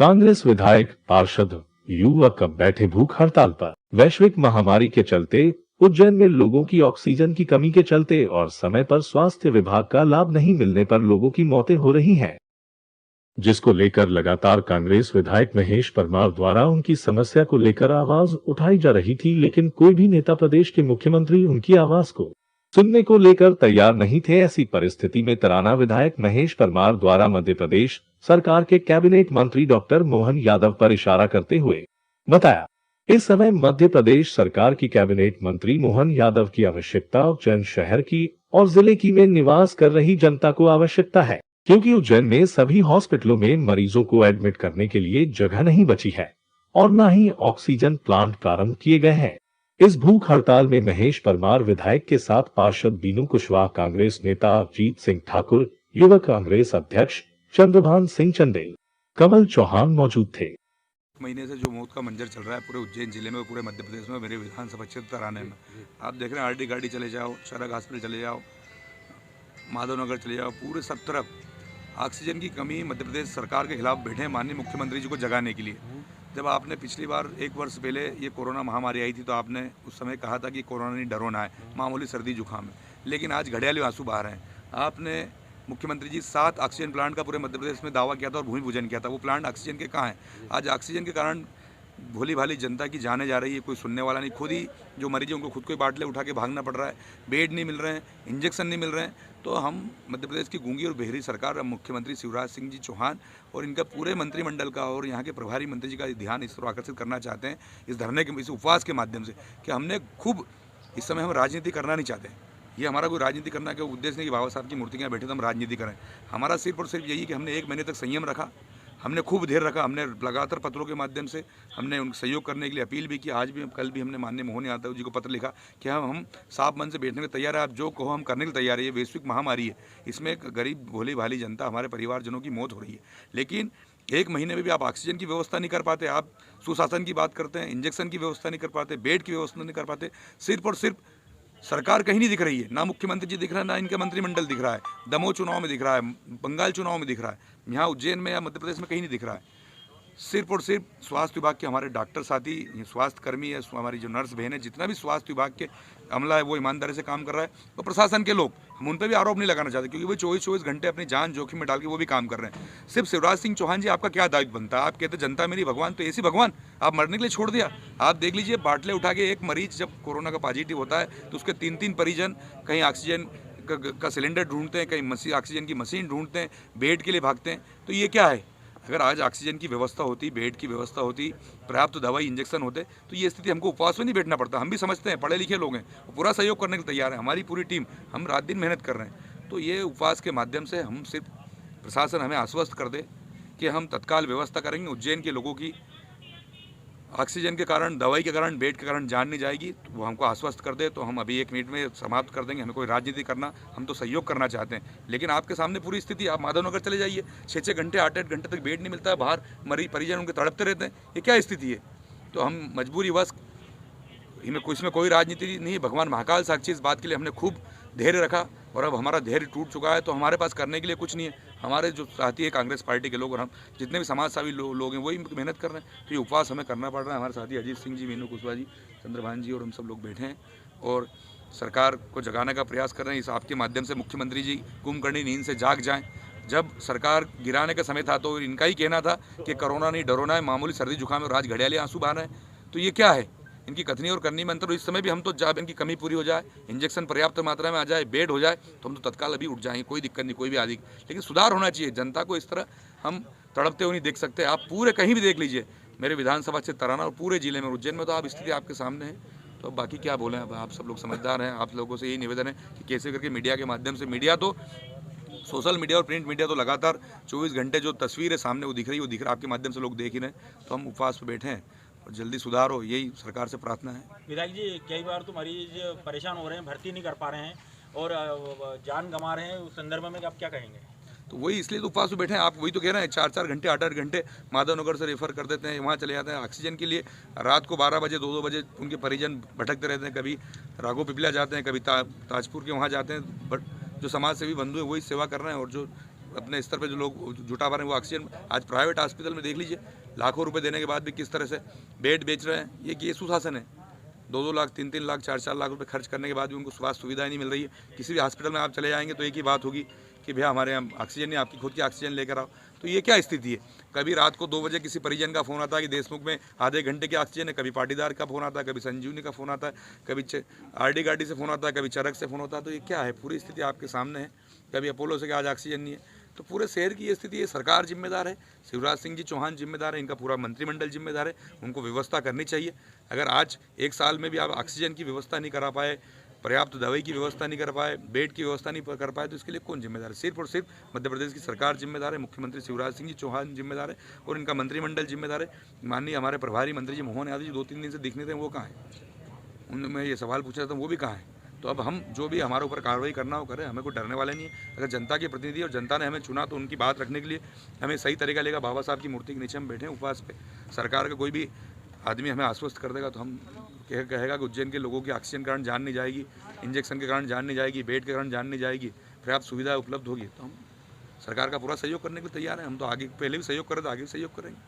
कांग्रेस विधायक, पार्षद, युवक अब बैठे भूख हड़ताल पर। वैश्विक महामारी के चलते उज्जैन में लोगों की ऑक्सीजन की कमी के चलते और समय पर स्वास्थ्य विभाग का लाभ नहीं मिलने पर लोगों की मौतें हो रही हैं, जिसको लेकर लगातार कांग्रेस विधायक महेश परमार द्वारा उनकी समस्या को लेकर आवाज उठाई जा रही थी, लेकिन कोई भी नेता, प्रदेश के मुख्यमंत्री उनकी आवाज को सुनने को लेकर तैयार नहीं थे। ऐसी परिस्थिति में तराना विधायक महेश परमार द्वारा मध्य प्रदेश सरकार के कैबिनेट मंत्री डॉक्टर मोहन यादव पर इशारा करते हुए बताया, इस समय मध्य प्रदेश सरकार की कैबिनेट मंत्री मोहन यादव की आवश्यकता उज्जैन शहर की और जिले की में निवास कर रही जनता को आवश्यकता है, क्योंकि उज्जैन में सभी हॉस्पिटलों में मरीजों को एडमिट करने के लिए जगह नहीं बची है और न ही ऑक्सीजन प्लांट प्रारंभ किए गए हैं। इस भूख हड़ताल में महेश परमार विधायक के साथ पार्षद बीनू कुशवाहा, कांग्रेस नेता अजीत सिंह ठाकुर, युवक कांग्रेस अध्यक्ष चंद्रभान सिंह चंदेल, कमल चौहान मौजूद थे। महीने से जो मौत का मंजर चल रहा है पूरे उज्जैन जिले में, पूरे मध्य प्रदेश में, मेरे विधानसभा क्षेत्र तराने में, आप देख रहे हैं आरडी गाड़ी चले जाओ, चरक हॉस्पिटल चले जाओ, माधवनगर चले जाओ, पूरे सब तरफ ऑक्सीजन की कमी मध्य प्रदेश सरकार के खिलाफ बैठे हैं माननीय मुख्यमंत्री जी को जगाने के लिए। जब आपने पिछली बार 1 वर्ष पहले ये कोरोना महामारी आई थी तो आपने उस समय कहा था कि कोरोना नहीं, डरो ना है, मामूली सर्दी जुकाम है, लेकिन आज घड़ियाली आंसू बहा रहे हैं। आपने मुख्यमंत्री जी 7 ऑक्सीजन प्लांट का पूरे मध्य प्रदेश में दावा किया था और भूमि पूजन किया था, वो प्लांट ऑक्सीजन के कहाँ हैं? आज ऑक्सीजन के कारण भोली भाली जनता की जाने जा रही है, कोई सुनने वाला नहीं। खुद ही जो मरीज हैं उनको खुद को ही बाटले उठा के भागना पड़ रहा है, बेड नहीं मिल रहे हैं, इंजेक्शन नहीं मिल रहे हैं। तो हम मध्य प्रदेश की गूंगी और बहरी सरकार, मुख्यमंत्री शिवराज सिंह जी चौहान और इनका पूरे मंत्रिमंडल का और यहाँ के प्रभारी मंत्री जी का ध्यान इस तरह आकर्षित करना चाहते हैं इस धरने के, इस उपवास के माध्यम से, कि हमने खूब इस समय हम राजनीति करना नहीं चाहते। ये हमारा कोई राजनीति करना का उद्देश्य नहीं कि बाबा साहब की मूर्ति के यहाँ बैठे तो हम राजनीति करें। हमारा सिर्फ और सिर्फ यही कि हमने 1 महीने तक संयम रखा, हमने खूब धैर्य रखा, हमने लगातार पत्रों के माध्यम से हमने उनका सहयोग करने के लिए अपील भी की। आज भी, कल भी हमने माननीय मोहन यादव जी को पत्र लिखा कि हम साफ मन से बैठने के तैयार है, आप जो कहो हम करने के तैयार है। ये वैश्विक महामारी है, इसमें गरीब भोली भाली जनता, हमारे परिवारजनों की मौत हो रही है, लेकिन 1 महीने में भी आप ऑक्सीजन की व्यवस्था नहीं कर पाते, आप सुशासन की बात करते हैं, इंजेक्शन की व्यवस्था नहीं कर पाते, बेड की व्यवस्था नहीं कर पाते। सिर्फ और सिर्फ सरकार कहीं नहीं दिख रही है, ना मुख्यमंत्री जी दिख रहा है, ना इनका मंत्रिमंडल दिख रहा है। दमोह चुनाव में दिख रहा है, बंगाल चुनाव में दिख रहा है, यहाँ उज्जैन में या मध्य प्रदेश में कहीं नहीं दिख रहा है। सिर्फ और सिर्फ स्वास्थ्य विभाग के हमारे डॉक्टर साथी, स्वास्थ्य कर्मी है, हमारी जो नर्स बहन है, जितना भी स्वास्थ्य विभाग के अमला है वो ईमानदारी से काम कर रहा है। तो प्रशासन के लोग, हम उन पर भी आरोप नहीं लगाना चाहते, क्योंकि वो 24-24 घंटे अपनी जान जोखिम में डाल के वो भी काम कर रहे हैं। सिर्फ शिवराज सिंह चौहान जी, आपका क्या दायित्व बनता है? आप कहते जनता मेरी भगवान, तो ऐसी भगवान आप मरने के लिए छोड़ दिया। आप देख लीजिए, बाटले उठा के एक मरीज जब कोरोना का पॉजिटिव होता है तो उसके 3-3 परिजन कहीं ऑक्सीजन का सिलेंडर ढूंढते हैं, कहीं ऑक्सीजन की मशीन ढूंढते हैं, बेड के लिए भागते हैं। तो ये क्या है? अगर आज ऑक्सीजन की व्यवस्था होती, बेड की व्यवस्था होती, पर्याप्त दवाई, इंजेक्शन होते, तो ये स्थिति हमको उपवास में नहीं बैठना पड़ता। हम भी समझते हैं, पढ़े लिखे लोग हैं, पूरा सहयोग करने के तैयार है, हमारी पूरी टीम, हम रात दिन मेहनत कर रहे हैं। तो ये उपवास के माध्यम से हम सिर्फ प्रशासन हमें आश्वस्त कर दे कि हम तत्काल व्यवस्था करेंगे, उज्जैन के लोगों की ऑक्सीजन के कारण, दवाई के कारण, बेड के कारण जान नहीं जाएगी, तो वो हमको आश्वस्त कर दे तो हम अभी 1 मिनट में समाप्त कर देंगे। हमें कोई राजनीति करना, हम तो सहयोग करना चाहते हैं, लेकिन आपके सामने पूरी स्थिति। आप माधवनगर चले जाइए, 6-6 घंटे, 8-8 घंटे तक बेड नहीं मिलता है, बाहर मरीज परिजन उनके तड़पते रहते हैं। ये क्या स्थिति है? तो हम मजबूरीवश, इसमें कोई राजनीति नहीं है, भगवान महाकाल साक्षी, इस बात के लिए हमने खूब धैर्य रखा और अब हमारा धैर्य टूट चुका है। तो हमारे पास करने के लिए कुछ नहीं है। हमारे जो साथी है कांग्रेस पार्टी के लोग और हम जितने भी समाज सेवी लोग हैं वही मेहनत कर रहे हैं, तो ये उपवास हमें करना पड़ रहा है। हमारे साथी अजीत सिंह जी, बीनू कुशवाहा जी, चंद्रभान जी और हम सब लोग बैठे हैं और सरकार को जगाने का प्रयास कर रहे हैं। इस आपके माध्यम से मुख्यमंत्री जी कुंभकर्णी नींद से जाग जाएँ। जब सरकार गिराने का समय था तो इनका ही कहना था कि कोरोना नहीं, डरो ना है, मामूली सर्दी जुकाम और आज घड़ियाली आंसू बहा रहे हैं। तो ये क्या है? इनकी कथनी और करनी में अंतर। इस समय भी हम तो जब इनकी कमी पूरी हो जाए, इंजेक्शन पर्याप्त मात्रा में आ जाए, बेड हो जाए, तो हम तो तत्काल अभी उठ जाएंगे, कोई दिक्कत नहीं, कोई भी आदि। लेकिन सुधार होना चाहिए। जनता को इस तरह हम तड़पते हुए नहीं देख सकते। आप पूरे कहीं भी देख लीजिए, मेरे विधानसभा क्षेत्र तराना और पूरे जिले में, उज्जैन में, तो आप स्थिति आपके सामने है। तो अब बाकी क्या बोलें, अब आप सब लोग समझदार हैं। आप लोगों से यही निवेदन है कि कैसे करके मीडिया के माध्यम से, मीडिया तो सोशल मीडिया और प्रिंट मीडिया तो लगातार 24 घंटे जो तस्वीर है सामने वो दिख रही है, आपके माध्यम से लोग देख ही रहे हैं। तो हम उपवास पर बैठे हैं और जल्दी सुधार हो, यही सरकार से प्रार्थना है। विधायक जी, कई बार तो मरीज परेशान हो रहे हैं, भर्ती नहीं कर पा रहे हैं और जान गंवा रहे हैं, उस संदर्भ में आप क्या कहेंगे? तो वही इसलिए तो उपवास पे बैठे हैं। आप वही तो कह रहे हैं, 4-4 घंटे, 8-8 घंटे माधवनगर से रेफर कर देते हैं, वहाँ चले जाते हैं ऑक्सीजन के लिए। रात को 12 बजे, 2-2 बजे उनके परिजन भटकते रहते हैं, कभी राघो पिपलिया जाते हैं, कभी ताजपुर के वहाँ जाते हैं। बट जो समाज सेवी बंधु है वही सेवा कर रहे हैं और जो अपने स्तर पे जो लोग जुटा पा रहे हैं वो ऑक्सीजन। आज प्राइवेट हॉस्पिटल में देख लीजिए, लाखों रुपए देने के बाद भी किस तरह से बेड बेच रहे हैं। ये सुशासन है। 2-2 लाख, 3-3 लाख, 4-4 लाख रुपए खर्च करने के बाद भी उनको स्वास्थ्य सुविधाएं नहीं मिल रही है। किसी भी हॉस्पिटल में आप चले जाएंगे तो एक ही बात होगी कि भैया हमारे यहाँ ऑक्सीजन नहीं, आपकी खुद की ऑक्सीजन लेकर आओ। तो ये क्या स्थिति है? कभी रात को 2 बजे किसी परिजन का फ़ोन आता है कि देशमुख में आधे घंटे की ऑक्सीजन है, कभी पाटीदार का फ़ोन आता है, कभी संजीवनी का फ़ोन आता है, कभी आरडी गाड़ी से फ़ोन आता है, कभी चरक से फ़ोन होता है। तो ये क्या है? पूरी स्थिति आपके सामने है। कभी अपोलो से कि आज ऑक्सीजन नहीं है। तो पूरे शहर की ये स्थिति है। सरकार जिम्मेदार है, शिवराज सिंह जी चौहान जिम्मेदार है, इनका पूरा मंत्रिमंडल जिम्मेदार है। उनको व्यवस्था करनी चाहिए। अगर आज 1 साल में भी आप ऑक्सीजन की व्यवस्था नहीं करा पाए, पर्याप्त दवाई की व्यवस्था नहीं कर पाए, बेड की व्यवस्था नहीं कर पाए, तो इसके लिए कौन जिम्मेदार है? सिर्फ और सिर्फ मध्य प्रदेश की सरकार जिम्मेदार है, मुख्यमंत्री शिवराज सिंह जी चौहान जिम्मेदार है और इनका मंत्रिमंडल जिम्मेदार है। माननीय हमारे प्रभारी मंत्री जी मोहन यादव जी 2-3 दिन से दिख नहीं थे, वो कहाँ हैं? उनमें ये सवाल पूछा था, वो भी कहाँ हैं? तो अब हम जो भी हमारे ऊपर कार्रवाई करना हो करें, हमें कोई डरने वाले नहीं है। अगर जनता के प्रतिनिधि और जनता ने हमें चुना तो उनकी बात रखने के लिए हमें सही तरीका लेगा। बाबा साहब की मूर्ति के नीचे हम बैठे हैं उपवास पे। सरकार का कोई भी आदमी हमें आश्वस्त कर देगा तो हम कहेगा कि उज्जैन के लोगों की ऑक्सीजन के कारण जान नहीं जाएगी, इंजेक्शन के कारण जान नहीं जाएगी, बेड के कारण जान नहीं जाएगी, पर्याप्त सुविधा उपलब्ध होगी, तो हम सरकार का पूरा सहयोग करने के लिए तैयार हैं। हम तो आगे पहले भी सहयोग कर रहे थे, आगे भी सहयोग करेंगे।